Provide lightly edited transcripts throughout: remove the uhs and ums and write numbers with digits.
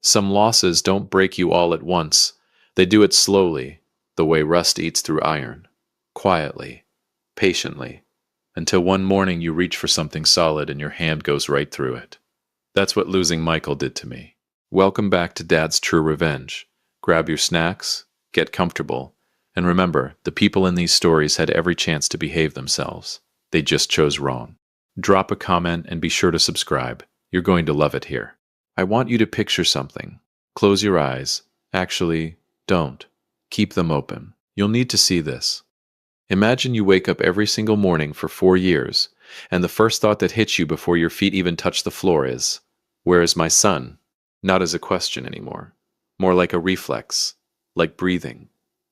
Some losses don't break you all at once. They do it slowly, the way rust eats through iron. Quietly, patiently, until one morning you reach for something solid and your hand goes right through it. That's what losing Michael did to me. Welcome back to Dad's True Revenge. Grab your snacks, get comfortable, and remember, the people in these stories had every chance to behave themselves. They just chose wrong. Drop a comment and be sure to subscribe. You're going to love it here. I want you to picture something. Close your eyes. Actually, don't. Keep them open. You'll need to see this. Imagine you wake up every single morning for 4 years, and the first thought that hits you before your feet even touch the floor is, "Where is my son?" Not as a question anymore. More like a reflex. Like breathing.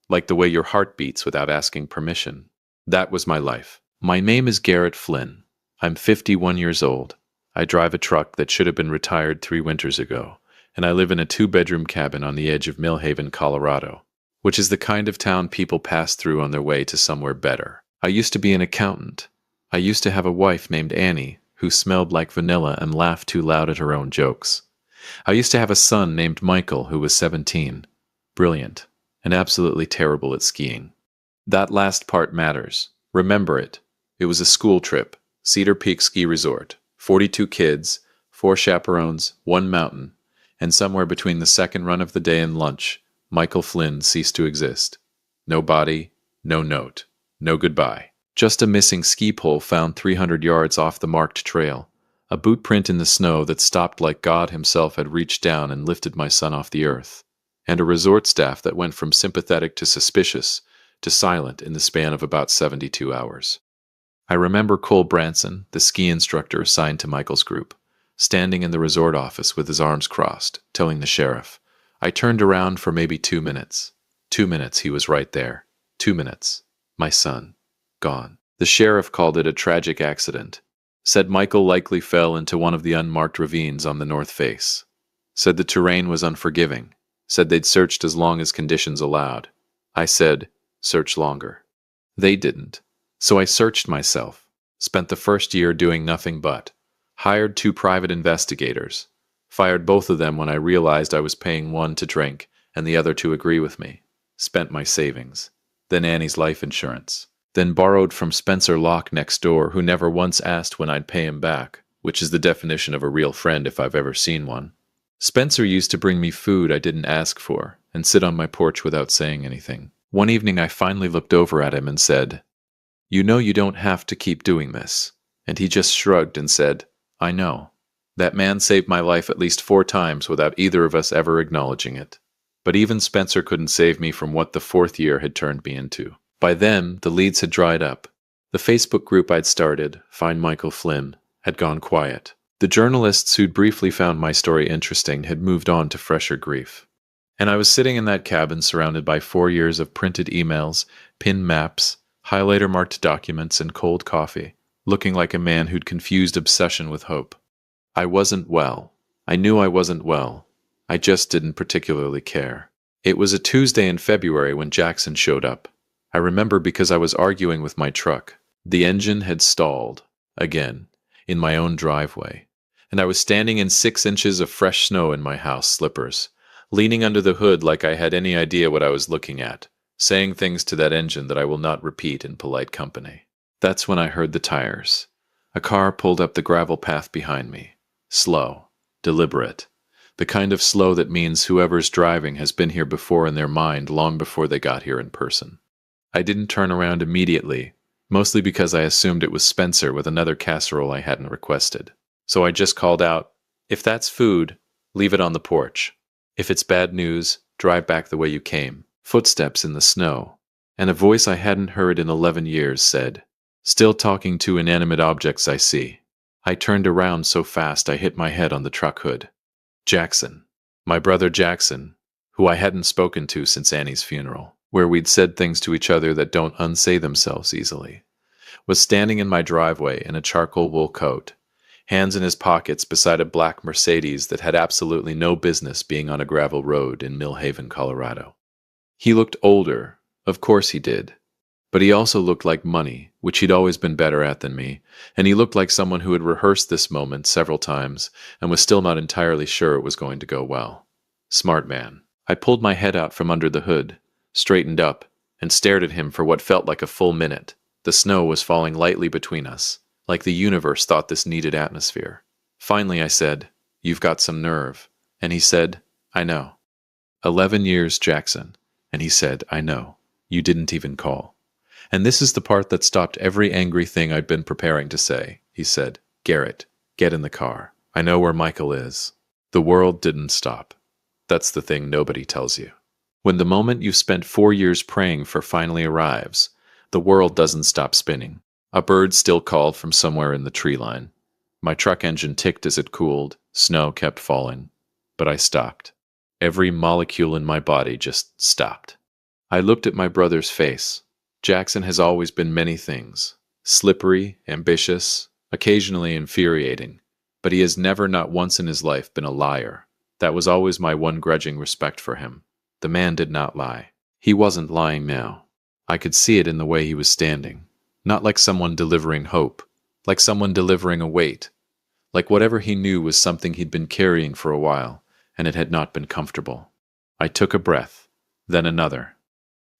Like the way your heart beats without asking permission. That was my life. My name is Garrett Flynn. I'm 51 years old. I drive a truck that should have been retired 3 winters ago, and I live in a 2-bedroom cabin on the edge of Millhaven, Colorado, which is the kind of town people pass through on their way to somewhere better. I used to be an accountant. I used to have a wife named Annie, who smelled like vanilla and laughed too loud at her own jokes. I used to have a son named Michael, who was 17, brilliant, and absolutely terrible at skiing. That last part matters. Remember it. It was a school trip, Cedar Peak Ski Resort, 42 kids, 4 chaperones, 1 mountain, and somewhere between the second run of the day and lunch, Michael Flynn ceased to exist. No body, no note, no goodbye. Just a missing ski pole found 300 yards off the marked trail, a boot print in the snow that stopped like God himself had reached down and lifted my son off the earth, and a resort staff that went from sympathetic to suspicious to silent in the span of about 72 hours. I remember Cole Branson, the ski instructor assigned to Michael's group, standing in the resort office with his arms crossed, telling the sheriff. I turned around for maybe 2 minutes. 2 minutes, he was right there. 2 minutes. My son. Gone. The sheriff called it a tragic accident. Said Michael likely fell into one of the unmarked ravines on the north face. Said the terrain was unforgiving. Said they'd searched as long as conditions allowed. I said, search longer. They didn't. So I searched myself. Spent the first year doing nothing but. Hired 2 private investigators. Fired both of them when I realized I was paying one to drink and the other to agree with me. Spent my savings. Then Annie's life insurance. Then borrowed from Spencer Locke next door, who never once asked when I'd pay him back, which is the definition of a real friend if I've ever seen one. Spencer used to bring me food I didn't ask for and sit on my porch without saying anything. One evening I finally looked over at him and said, "You know you don't have to keep doing this." And he just shrugged and said, "I know." That man saved my life at least 4 times without either of us ever acknowledging it. But even Spencer couldn't save me from what the 4th year had turned me into. By then, the leads had dried up. The Facebook group I'd started, Find Michael Flynn, had gone quiet. The journalists who'd briefly found my story interesting had moved on to fresher grief. And I was sitting in that cabin surrounded by 4 years of printed emails, pinned maps, highlighter-marked documents, and cold coffee, looking like a man who'd confused obsession with hope. I wasn't well. I knew I wasn't well. I just didn't particularly care. It was a Tuesday in February when Jackson showed up. I remember because I was arguing with my truck. The engine had stalled, again, in my own driveway, and I was standing in 6 inches of fresh snow in my house slippers, leaning under the hood like I had any idea what I was looking at, saying things to that engine that I will not repeat in polite company. That's when I heard the tires. A car pulled up the gravel path behind me. Slow, deliberate. The kind of slow that means whoever's driving has been here before in their mind long before they got here in person. I didn't turn around immediately, mostly because I assumed it was Spencer with another casserole I hadn't requested. So I just called out, "If that's food, leave it on the porch. If it's bad news, drive back the way you came." Footsteps in the snow, and a voice I hadn't heard in 11 years said, "Still talking to inanimate objects, I see." I turned around so fast I hit my head on the truck hood. Jackson, my brother Jackson, who I hadn't spoken to since Annie's funeral, where we'd said things to each other that don't unsay themselves easily, was standing in my driveway in a charcoal wool coat, hands in his pockets beside a black Mercedes that had absolutely no business being on a gravel road in Millhaven, Colorado. He looked older, of course he did, but he also looked like money, which he'd always been better at than me, and he looked like someone who had rehearsed this moment several times and was still not entirely sure it was going to go well. Smart man. I pulled my head out from under the hood, straightened up, and stared at him for what felt like a full minute. The snow was falling lightly between us, like the universe thought this needed atmosphere. Finally I said, "You've got some nerve." And he said, "I know." 11 years, Jackson. And he said, "I know. You didn't even call." And this is the part that stopped every angry thing I'd been preparing to say. He said, "Garrett, get in the car. I know where Michael is." The world didn't stop. That's the thing nobody tells you. When the moment you've spent 4 years praying for finally arrives, the world doesn't stop spinning. A bird still called from somewhere in the tree line. My truck engine ticked as it cooled. Snow kept falling. But I stopped. Every molecule in my body just stopped. I looked at my brother's face. Jackson has always been many things. Slippery, ambitious, occasionally infuriating. But he has never, not once in his life, been a liar. That was always my one grudging respect for him. The man did not lie. He wasn't lying now. I could see it in the way he was standing. Not like someone delivering hope. Like someone delivering a weight. Like whatever he knew was something he'd been carrying for a while, and it had not been comfortable. I took a breath, then another.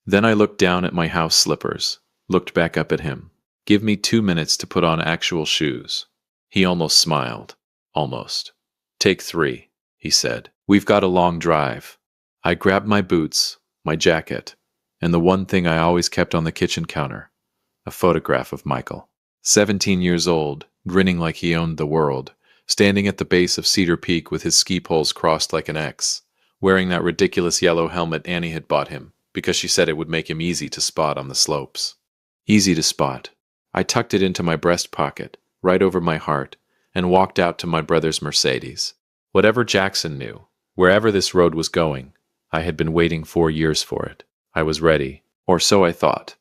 Then I looked down at my house slippers, looked back up at him. "Give me 2 minutes to put on actual shoes." He almost smiled. Almost. "Take 3, he said. "We've got a long drive." I grabbed my boots, my jacket, and the one thing I always kept on the kitchen counter, a photograph of Michael. 17 years old, grinning like he owned the world, standing at the base of Cedar Peak with his ski poles crossed like an X, wearing that ridiculous yellow helmet Annie had bought him, because she said it would make him easy to spot on the slopes. Easy to spot. I tucked it into my breast pocket, right over my heart, and walked out to my brother's Mercedes. Whatever Jackson knew, wherever this road was going, I had been waiting 4 years for it. I was ready, or so I thought.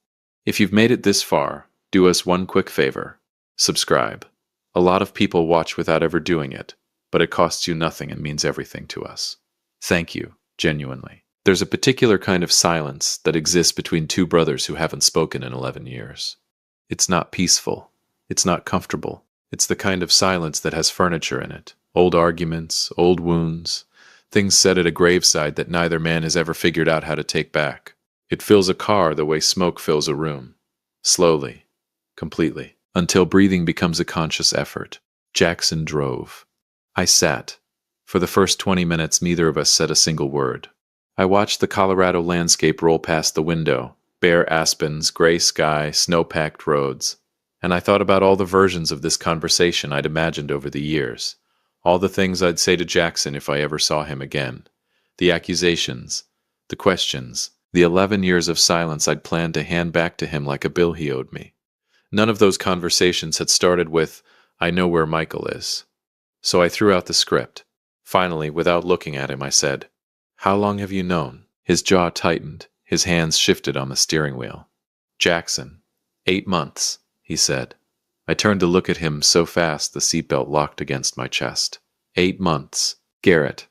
If you've made it this far, do us one quick favor. Subscribe. A lot of people watch without ever doing it, but it costs you nothing and means everything to us. Thank you, genuinely. There's a particular kind of silence that exists between two brothers who haven't spoken in 11 years. It's not peaceful. It's not comfortable. It's the kind of silence that has furniture in it. Old arguments, old wounds, things said at a graveside that neither man has ever figured out how to take back. It fills a car the way smoke fills a room. Slowly, completely, until breathing becomes a conscious effort. Jackson drove. I sat. For the first 20 minutes, neither of us said a single word. I watched the Colorado landscape roll past the window, bare aspens, gray sky, snow-packed roads, and I thought about all the versions of this conversation I'd imagined over the years, all the things I'd say to Jackson if I ever saw him again, the accusations, the questions, the 11 years of silence I'd planned to hand back to him like a bill he owed me. None of those conversations had started with, "I know where Michael is." So I threw out the script. Finally, without looking at him, I said, "How long have you known?" His jaw tightened. His hands shifted on the steering wheel. "Jackson, 8 months, he said. I turned to look at him so fast the seatbelt locked against my chest. 8 months. Garrett,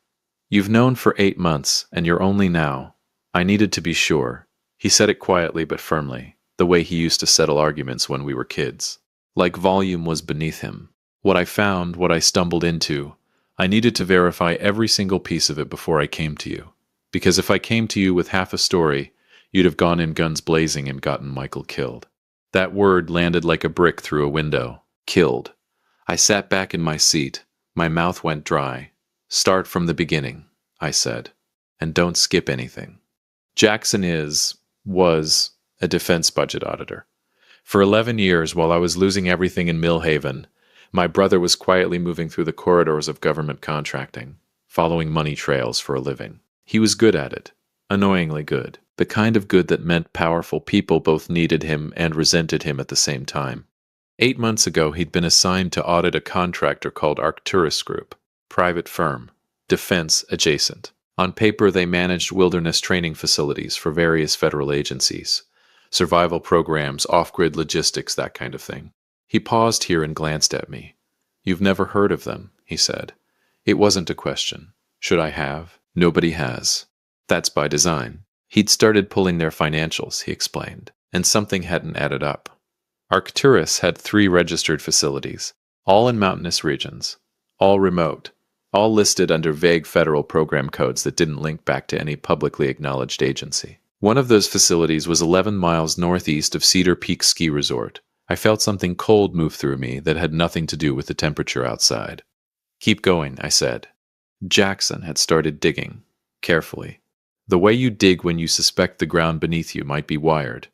you've known for 8 months, and you're only now. I needed to be sure. He said it quietly but firmly, the way he used to settle arguments when we were kids. Like volume was beneath him. What I found, what I stumbled into, I needed to verify every single piece of it before I came to you. Because if I came to you with half a story, you'd have gone in guns blazing and gotten Michael killed. That word landed like a brick through a window. Killed. I sat back in my seat. My mouth went dry. "Start from the beginning," I said. "And don't skip anything." Jackson was a defense budget auditor. For 11 years, while I was losing everything in Millhaven, my brother was quietly moving through the corridors of government contracting, following money trails for a living. He was good at it, annoyingly good, the kind of good that meant powerful people both needed him and resented him at the same time. 8 months ago, he'd been assigned to audit a contractor called Arcturus Group, private firm, defense adjacent. On paper, they managed wilderness training facilities for various federal agencies, survival programs, off-grid logistics, that kind of thing. He paused here and glanced at me. "You've never heard of them," he said. It wasn't a question. Should I have? Nobody has. That's by design. He'd started pulling their financials, he explained, and something hadn't added up. Arcturus had 3 registered facilities, all in mountainous regions, all remote, all listed under vague federal program codes that didn't link back to any publicly acknowledged agency. One of those facilities was 11 miles northeast of Cedar Peak Ski Resort. I felt something cold move through me that had nothing to do with the temperature outside. "Keep going," I said. Jackson had started digging, carefully. The way you dig when you suspect the ground beneath you might be wired.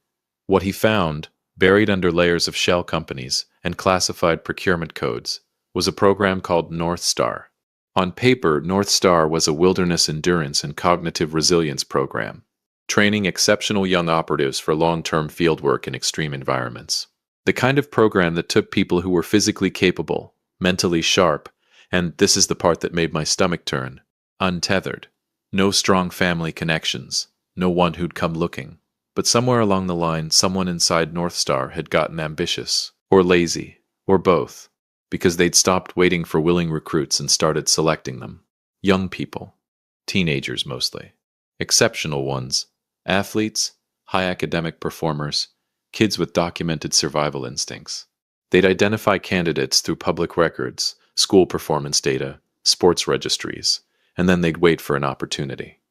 What he found, buried under layers of shell companies and classified procurement codes, was a program called North Star. On paper, North Star was a wilderness endurance and cognitive resilience program, training exceptional young operatives for long-term fieldwork in extreme environments. The kind of program that took people who were physically capable, mentally sharp, and this is the part that made my stomach turn, untethered. No strong family connections, no one who'd come looking. But somewhere along the line, someone inside North Star had gotten ambitious, or lazy, or both, because they'd stopped waiting for willing recruits and started selecting them. Young people, teenagers mostly, exceptional ones, athletes, high academic performers, kids with documented survival instincts. They'd identify candidates through public records, school performance data, sports registries, and then they'd wait for an opportunity.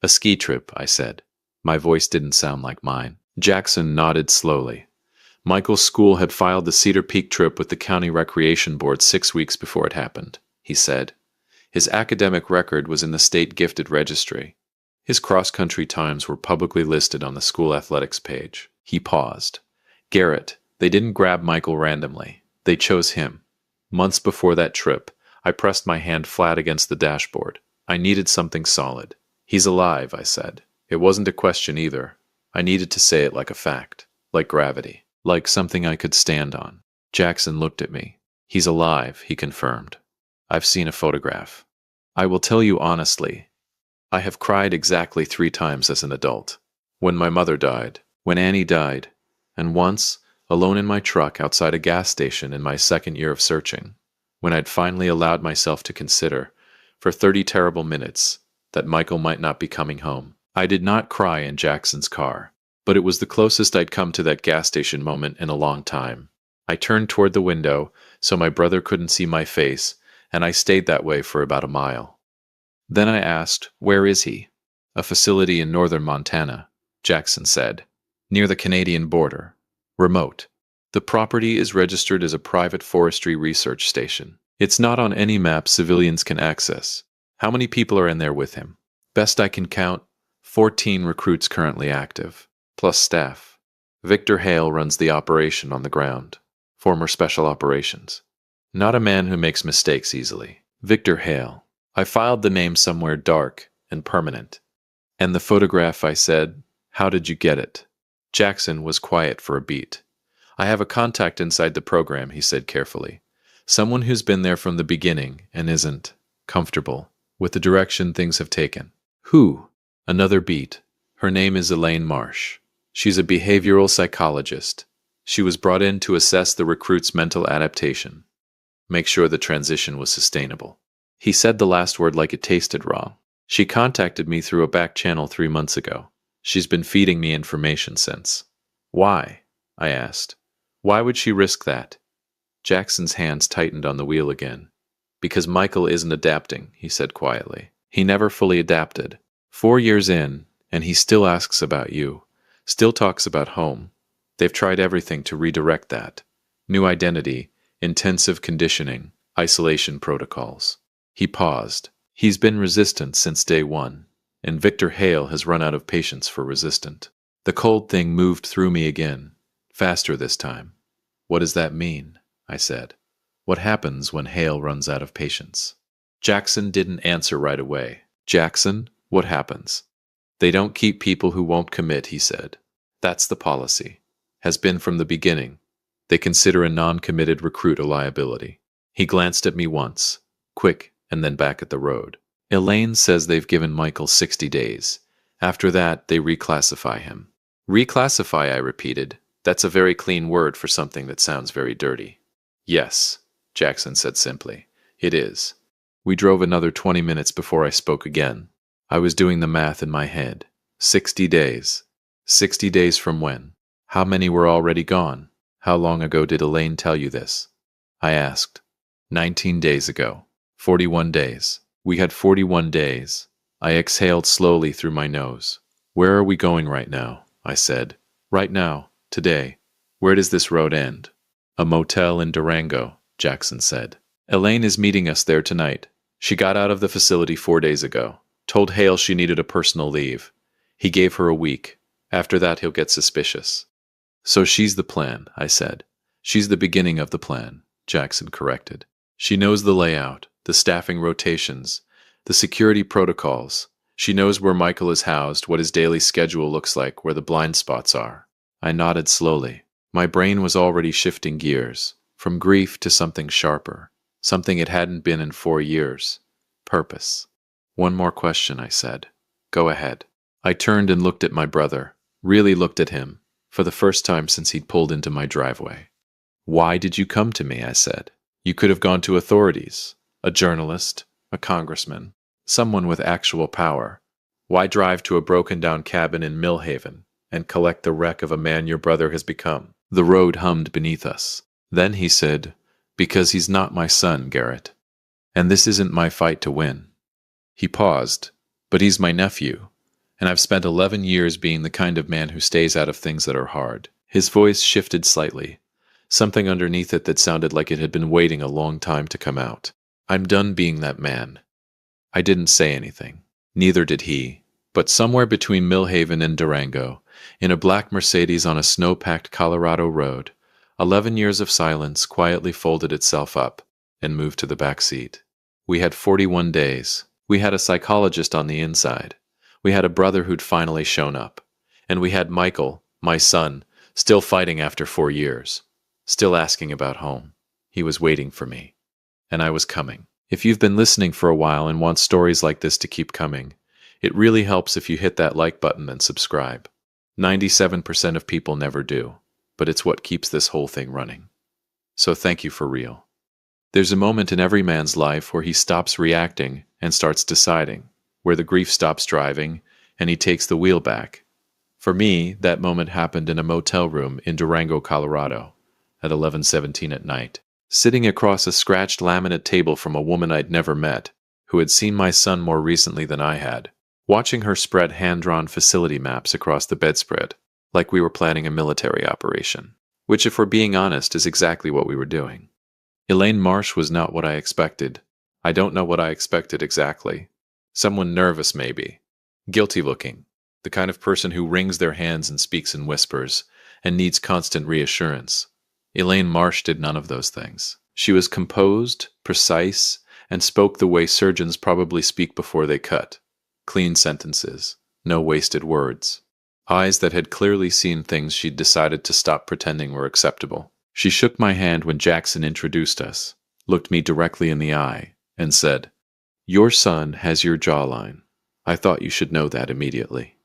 "A ski trip," I said. My voice didn't sound like mine. Jackson nodded slowly. Michael's school had filed the Cedar Peak trip with the County Recreation Board 6 weeks before it happened, he said. His academic record was in the state gifted registry. His cross-country times were publicly listed on the school athletics page. He paused. "Garrett, they didn't grab Michael randomly. They chose him. Months before that trip, I pressed my hand flat against the dashboard. I needed something solid. He's alive," I said. It wasn't a question either. I needed to say it like a fact, like gravity, like something I could stand on. Jackson looked at me. "He's alive," he confirmed. "I've seen a photograph. I will tell you honestly, I have cried exactly 3 times as an adult. When my mother died, when Annie died, and once, alone in my truck outside a gas station in my 2nd year of searching, when I'd finally allowed myself to consider, for 30 terrible minutes, that Michael might not be coming home. I did not cry in Jackson's car, but it was the closest I'd come to that gas station moment in a long time. I turned toward the window so my brother couldn't see my face, and I stayed that way for about a mile. Then I asked, "Where is he?" "A facility in northern Montana," Jackson said, "near the Canadian border. Remote. The property is registered as a private forestry research station. It's not on any map civilians can access. How many people are in there with him?" "Best I can count, 14 recruits currently active, plus staff. Victor Hale runs the operation on the ground. Former Special Operations. Not a man who makes mistakes easily. Victor Hale." I filed the name somewhere dark and permanent. "And the photograph," I said. "How did you get it?" Jackson was quiet for a beat. "I have a contact inside the program," he said carefully. "Someone who's been there from the beginning and isn't comfortable with the direction things have taken." "Who?" Another beat. "Her name is Elaine Marsh. She's a behavioral psychologist. She was brought in to assess the recruit's mental adaptation, make sure the transition was sustainable." He said the last word like it tasted wrong. "She contacted me through a back channel 3 months ago. She's been feeding me information since." "Why?" I asked. "Why would she risk that?" Jackson's hands tightened on the wheel again. "Because Michael isn't adapting," he said quietly. "He never fully adapted. 4 years in, and he still asks about you, still talks about home. They've tried everything to redirect that. New identity, intensive conditioning, isolation protocols." He paused. "He's been resistant since day one, and Victor Hale has run out of patience for resistant." The cold thing moved through me again, faster this time. "What does that mean?" I said. "What happens when Hale runs out of patience?" Jackson didn't answer right away. "Jackson, what happens?" "They don't keep people who won't commit," he said. "That's the policy. Has been from the beginning. They consider a non-committed recruit a liability." He glanced at me once, quick, and then back at the road. "Elaine says they've given Michael 60 days. After that, they reclassify him." "Reclassify," I repeated. "That's a very clean word for something that sounds very dirty." "Yes," Jackson said simply. "It is." We drove another 20 minutes before I spoke again. I was doing the math in my head. 60 days. 60 days from when? How many were already gone? How long ago did Elaine tell you this? I asked. 19 days ago. 41 days. We had 41 days. I exhaled slowly through my nose. Where are we going right now? I said. Right now, today. Where does this road end? A motel in Durango, Jackson said. Elaine is meeting us there tonight. She got out of the facility 4 days ago. Told Hale she needed a personal leave. He gave her a week. After that, he'll get suspicious. So she's the plan, I said. She's the beginning of the plan, Jackson corrected. She knows the layout, the staffing rotations, the security protocols. She knows where Michael is housed, what his daily schedule looks like, where the blind spots are. I nodded slowly. My brain was already shifting gears, from grief to something sharper, something it hadn't been in 4 years. Purpose. One more question, I said. Go ahead. I turned and looked at my brother, really looked at him, for the first time since he'd pulled into my driveway. Why did you come to me? I said. You could have gone to authorities, a journalist, a congressman, someone with actual power. Why drive to a broken-down cabin in Millhaven and collect the wreck of a man your brother has become? The road hummed beneath us. Then he said, because he's not my son, Garrett. And this isn't my fight to win. He paused, but he's my nephew, and I've spent 11 years being the kind of man who stays out of things that are hard. His voice shifted slightly, something underneath it that sounded like it had been waiting a long time to come out. I'm done being that man. I didn't say anything. Neither did he. But somewhere between Millhaven and Durango, in a black Mercedes on a snow-packed Colorado road, 11 years of silence quietly folded itself up and moved to the back seat. We had 41 days. We had a psychologist on the inside. We had a brother who'd finally shown up. And we had Michael, my son, still fighting after 4 years. Still asking about home. He was waiting for me. And I was coming. If you've been listening for a while and want stories like this to keep coming, it really helps if you hit that like button and subscribe. 97% of people never do, but it's what keeps this whole thing running. So thank you for real. There's a moment in every man's life where he stops reacting and starts deciding, where the grief stops driving and he takes the wheel back. For me, that moment happened in a motel room in Durango, Colorado, at 11:17 at night, sitting across a scratched laminate table from a woman I'd never met, who had seen my son more recently than I had, watching her spread hand-drawn facility maps across the bedspread, like we were planning a military operation, which, if we're being honest, is exactly what we were doing. Elaine Marsh was not what I expected. I don't know what I expected exactly. Someone nervous, maybe. Guilty-looking. The kind of person who wrings their hands and speaks in whispers, and needs constant reassurance. Elaine Marsh did none of those things. She was composed, precise, and spoke the way surgeons probably speak before they cut. Clean sentences. No wasted words. Eyes that had clearly seen things she'd decided to stop pretending were acceptable. She shook my hand when Jackson introduced us, looked me directly in the eye, and said, "Your son has your jawline. I thought you should know that immediately."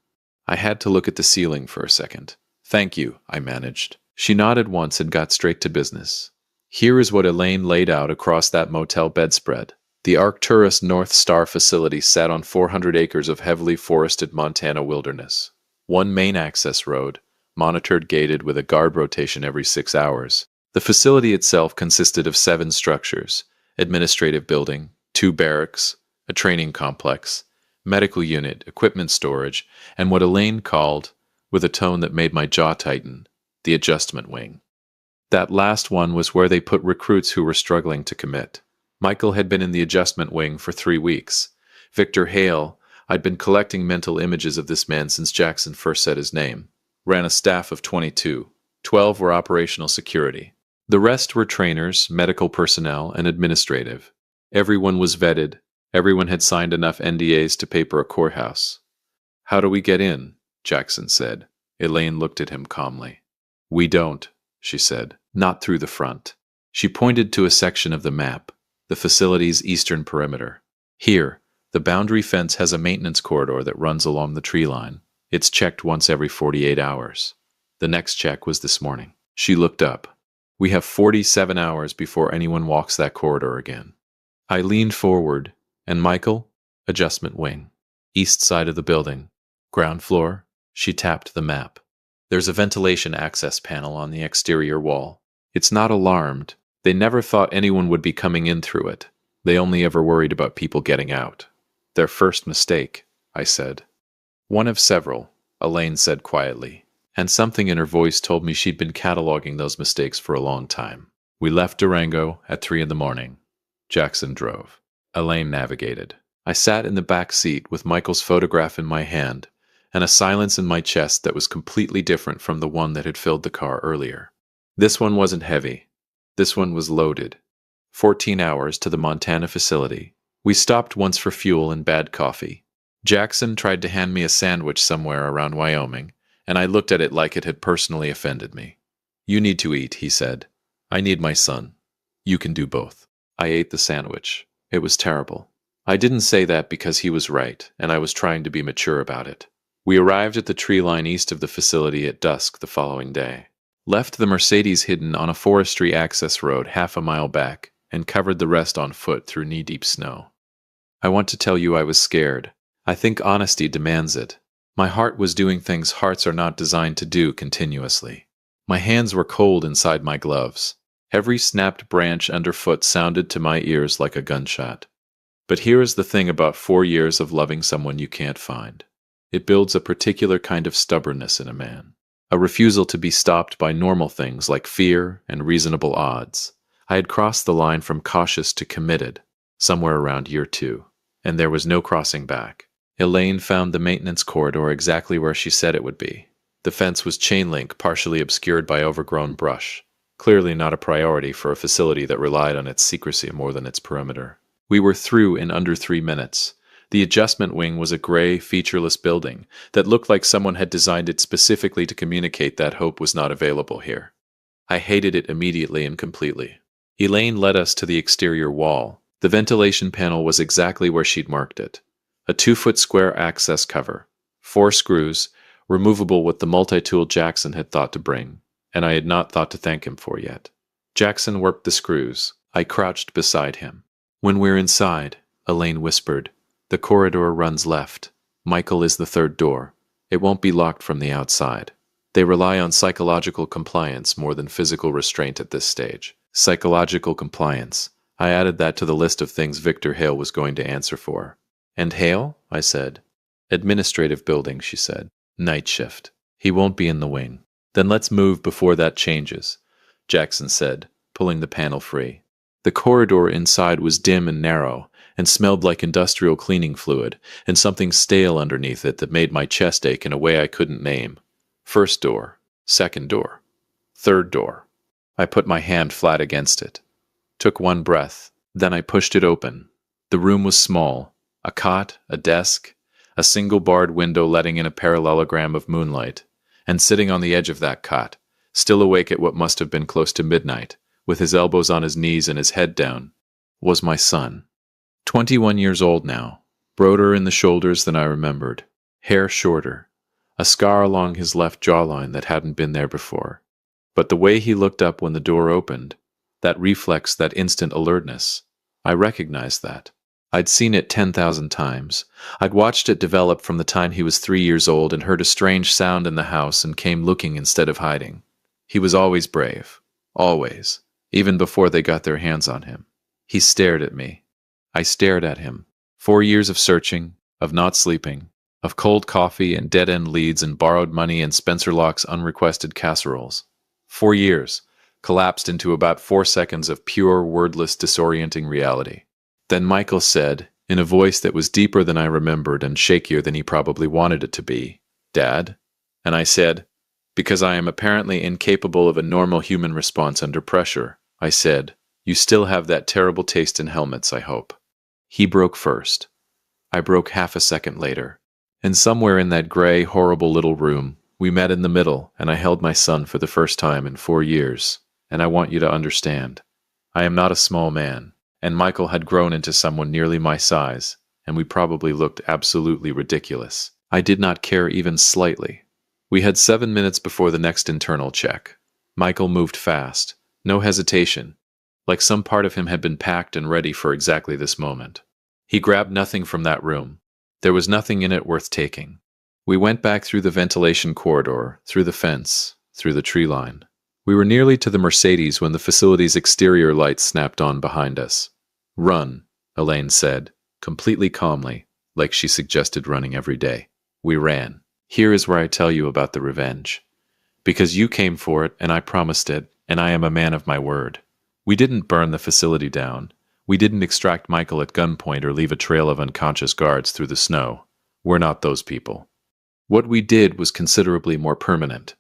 I had to look at the ceiling for a second. "Thank you," I managed. She nodded once and got straight to business. Here is what Elaine laid out across that motel bedspread. The Arcturus North Star facility sat on 400 acres of heavily forested Montana wilderness. One main access road, monitored gated with a guard rotation every 6 hours. The facility itself consisted of 7 structures: administrative building, 2 barracks, a training complex, medical unit, equipment storage, and what Elaine called, with a tone that made my jaw tighten, the adjustment wing. That last one was where they put recruits who were struggling to commit. Michael had been in the adjustment wing for 3 weeks. Victor Hale, I'd been collecting mental images of this man since Jackson first said his name, ran a staff of 22. 12 were operational security. The rest were trainers, medical personnel, and administrative. Everyone was vetted. Everyone had signed enough NDAs to paper a courthouse. "How do we get in?" Jackson said. Elaine looked at him calmly. "We don't," she said. "Not through the front." She pointed to a section of the map, the facility's eastern perimeter. "Here, the boundary fence has a maintenance corridor that runs along the tree line. It's checked once every 48 hours. The next check was this morning." She looked up. "We have 47 hours before anyone walks that corridor again." I leaned forward, and Michael, adjustment wing, east side of the building, ground floor. She tapped the map. "There's a ventilation access panel on the exterior wall. It's not alarmed. They never thought anyone would be coming in through it. They only ever worried about people getting out. Their first mistake, I said. One of several, Elaine said quietly, and something in her voice told me she'd been cataloging those mistakes for a long time. We left Durango at 3 in the morning. Jackson drove. Elaine navigated. I sat in the back seat with Michael's photograph in my hand and a silence in my chest that was completely different from the one that had filled the car earlier. This one wasn't heavy. This one was loaded. 14 hours to the Montana facility. We stopped once for fuel and bad coffee. Jackson tried to hand me a sandwich somewhere around Wyoming, and I looked at it like it had personally offended me. You need to eat, he said. I need my son. You can do both. I ate the sandwich. It was terrible. I didn't say that because he was right, and I was trying to be mature about it. We arrived at the tree line east of the facility at dusk the following day, left the Mercedes hidden on a forestry access road half a mile back, and covered the rest on foot through knee-deep snow. I want to tell you I was scared. I think honesty demands it. My heart was doing things hearts are not designed to do continuously. My hands were cold inside my gloves. Every snapped branch underfoot sounded to my ears like a gunshot. But here is the thing about 4 years of loving someone you can't find. It builds a particular kind of stubbornness in a man. A refusal to be stopped by normal things like fear and reasonable odds. I had crossed the line from cautious to committed, somewhere around year 2, and there was no crossing back. Elaine found the maintenance corridor exactly where she said it would be. The fence was chain link, partially obscured by overgrown brush. Clearly not a priority for a facility that relied on its secrecy more than its perimeter. We were through in under 3 minutes. The adjustment wing was a gray, featureless building that looked like someone had designed it specifically to communicate that hope was not available here. I hated it immediately and completely. Elaine led us to the exterior wall. The ventilation panel was exactly where she'd marked it. A 2-foot square access cover, 4 screws, removable with the multi-tool Jackson had thought to bring, and I had not thought to thank him for yet. Jackson worked the screws. I crouched beside him. When we're inside, Elaine whispered, the corridor runs left. Michael is the 3rd door. It won't be locked from the outside. They rely on psychological compliance more than physical restraint at this stage. Psychological compliance. I added that to the list of things Victor Hale was going to answer for. And Hale? I said. Administrative building, she said. Night shift. He won't be in the wing. Then let's move before that changes, Jackson said, pulling the panel free. The corridor inside was dim and narrow, and smelled like industrial cleaning fluid, and something stale underneath it that made my chest ache in a way I couldn't name. 1st door, 2nd door, 3rd door. I put my hand flat against it. Took 1 breath, then I pushed it open. The room was small. A cot, a desk, a single barred window letting in a parallelogram of moonlight, and sitting on the edge of that cot, still awake at what must have been close to midnight, with his elbows on his knees and his head down, was my son. 21 years old now, broader in the shoulders than I remembered, hair shorter, a scar along his left jawline that hadn't been there before. But the way he looked up when the door opened, that reflex, that instant alertness, I recognized that. I'd seen it 10,000 times. I'd watched it develop from the time he was 3 years old and heard a strange sound in the house and came looking instead of hiding. He was always brave. Always. Even before they got their hands on him. He stared at me. I stared at him. 4 years of searching, of not sleeping, of cold coffee and dead-end leads and borrowed money and Spencer Locke's unrequested casseroles. 4 years, collapsed into about 4 seconds of pure, wordless, disorienting reality. Then Michael said, in a voice that was deeper than I remembered and shakier than he probably wanted it to be, "Dad?" And I said, because I am apparently incapable of a normal human response under pressure, I said, "You still have that terrible taste in helmets, I hope." He broke first. I broke half a second later. And somewhere in that gray, horrible little room, we met in the middle, and I held my son for the first time in 4 years. And I want you to understand, I am not a small man. And Michael had grown into someone nearly my size, and we probably looked absolutely ridiculous. I did not care even slightly. We had 7 minutes before the next internal check. Michael moved fast, no hesitation, like some part of him had been packed and ready for exactly this moment. He grabbed nothing from that room. There was nothing in it worth taking. We went back through the ventilation corridor, through the fence, through the tree line. We were nearly to the Mercedes when the facility's exterior lights snapped on behind us. "Run," Elaine said, completely calmly, like she suggested running every day. We ran. Here is where I tell you about the revenge. Because you came for it, and I promised it, and I am a man of my word. We didn't burn the facility down. We didn't extract Michael at gunpoint or leave a trail of unconscious guards through the snow. We're not those people. What we did was considerably more permanent.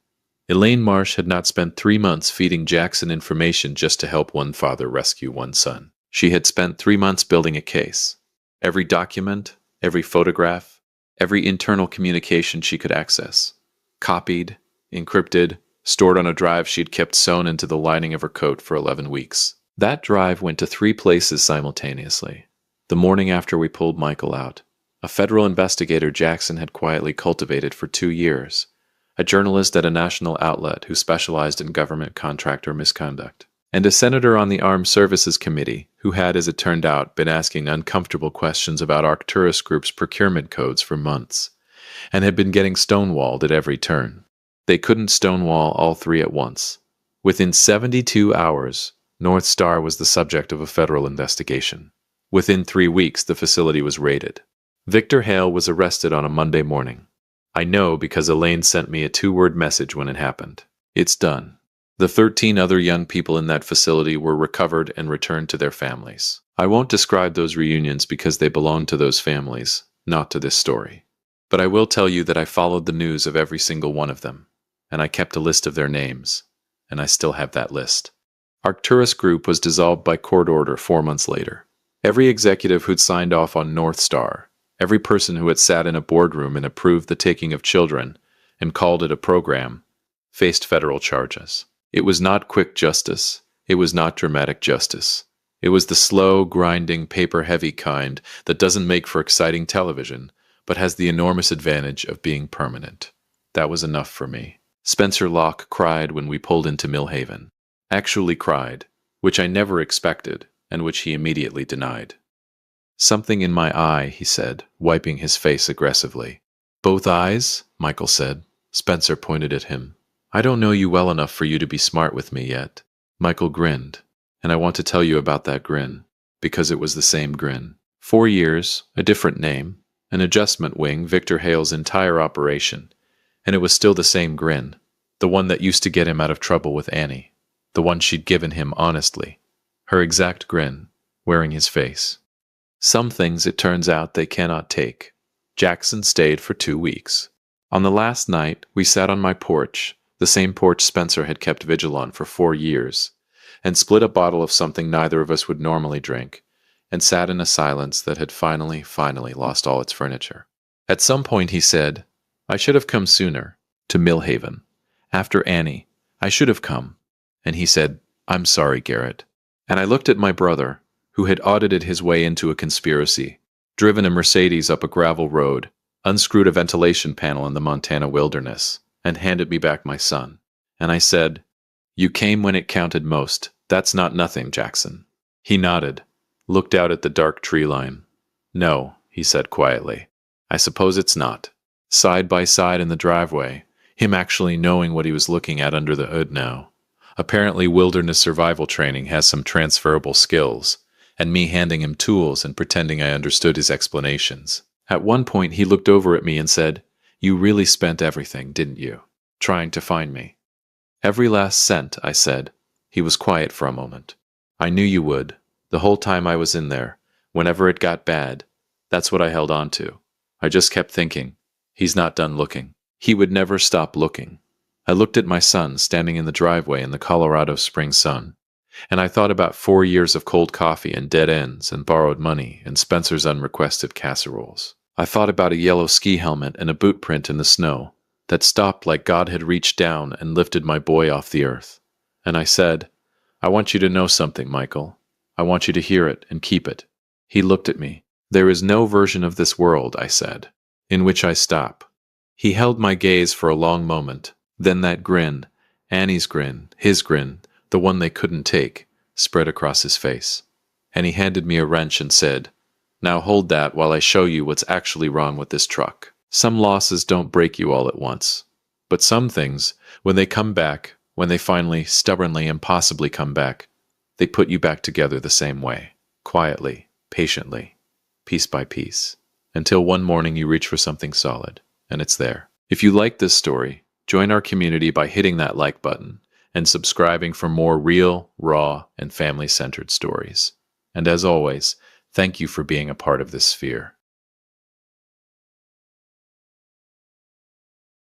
Elaine Marsh had not spent 3 months feeding Jackson information just to help one father rescue one son. She had spent 3 months building a case. Every document, every photograph, every internal communication she could access. Copied, encrypted, stored on a drive she'd kept sewn into the lining of her coat for 11 weeks. That drive went to 3 places simultaneously. The morning after we pulled Michael out, a federal investigator Jackson had quietly cultivated for 2 years, a journalist at a national outlet who specialized in government contractor misconduct, and a senator on the Armed Services Committee who had, as it turned out, been asking uncomfortable questions about Arcturus Group's procurement codes for months, and had been getting stonewalled at every turn. They couldn't stonewall all 3 at once. Within 72 hours, North Star was the subject of a federal investigation. Within 3 weeks, the facility was raided. Victor Hale was arrested on a Monday morning. I know because Elaine sent me a 2-word message when it happened. It's done. The 13 other young people in that facility were recovered and returned to their families. I won't describe those reunions because they belong to those families, not to this story. But I will tell you that I followed the news of every single one of them, and I kept a list of their names, and I still have that list. Arcturus Group was dissolved by court order 4 months later. Every executive who'd signed off on North Star, every person who had sat in a boardroom and approved the taking of children and called it a program, faced federal charges. It was not quick justice. It was not dramatic justice. It was the slow, grinding, paper-heavy kind that doesn't make for exciting television, but has the enormous advantage of being permanent. That was enough for me. Spencer Locke cried when we pulled into Millhaven. Actually cried, which I never expected, and which he immediately denied. Something in my eye, he said, wiping his face aggressively. Both eyes? Michael said. Spencer pointed at him. I don't know you well enough for you to be smart with me yet. Michael grinned, and I want to tell you about that grin, because it was the same grin. 4 years, a different name, an adjustment wing, Victor Hale's entire operation, and it was still the same grin, the one that used to get him out of trouble with Annie, the one she'd given him honestly, her exact grin, wearing his face. Some things, it turns out, they cannot take. Jackson stayed for 2 weeks. On the last night, we sat on my porch, the same porch Spencer had kept vigil on for 4 years, and split a bottle of something neither of us would normally drink, and sat in a silence that had finally lost all its furniture. At some point he said, I should have come sooner, to Millhaven. After Annie, I should have come. And he said, I'm sorry, Garrett. And I looked at my brother, who had audited his way into a conspiracy, driven a Mercedes up a gravel road, unscrewed a ventilation panel in the Montana wilderness, and handed me back my son. And I said, You came when it counted most. That's not nothing, Jackson. He nodded, looked out at the dark tree line. No, he said quietly. I suppose it's not. Side by side in the driveway, him actually knowing what he was looking at under the hood now. Apparently wilderness survival training has some transferable skills, and me handing him tools and pretending I understood his explanations. At one point he looked over at me and said, You really spent everything, didn't you? Trying to find me. Every last cent, I said. He was quiet for a moment. I knew you would. The whole time I was in there, whenever it got bad, that's what I held on to. I just kept thinking, he's not done looking. He would never stop looking. I looked at my son standing in the driveway in the Colorado spring sun, and I thought about 4 years of cold coffee and dead ends and borrowed money and Spencer's unrequested casseroles. I thought about a yellow ski helmet and a boot print in the snow that stopped like God had reached down and lifted my boy off the earth. And I said, I want you to know something, Michael. I want you to hear it and keep it. He looked at me. There is no version of this world, I said, in which I stop. He held my gaze for a long moment. Then that grin, Annie's grin, his grin, the one they couldn't take, spread across his face. And he handed me a wrench and said, Now hold that while I show you what's actually wrong with this truck. Some losses don't break you all at once. But some things, when they come back, when they finally, stubbornly, impossibly come back, they put you back together the same way, quietly, patiently, piece by piece, until one morning you reach for something solid, and it's there. If you like this story, join our community by hitting that like button and subscribing for more real, raw, and family-centered stories. And as always, thank you for being a part of this sphere.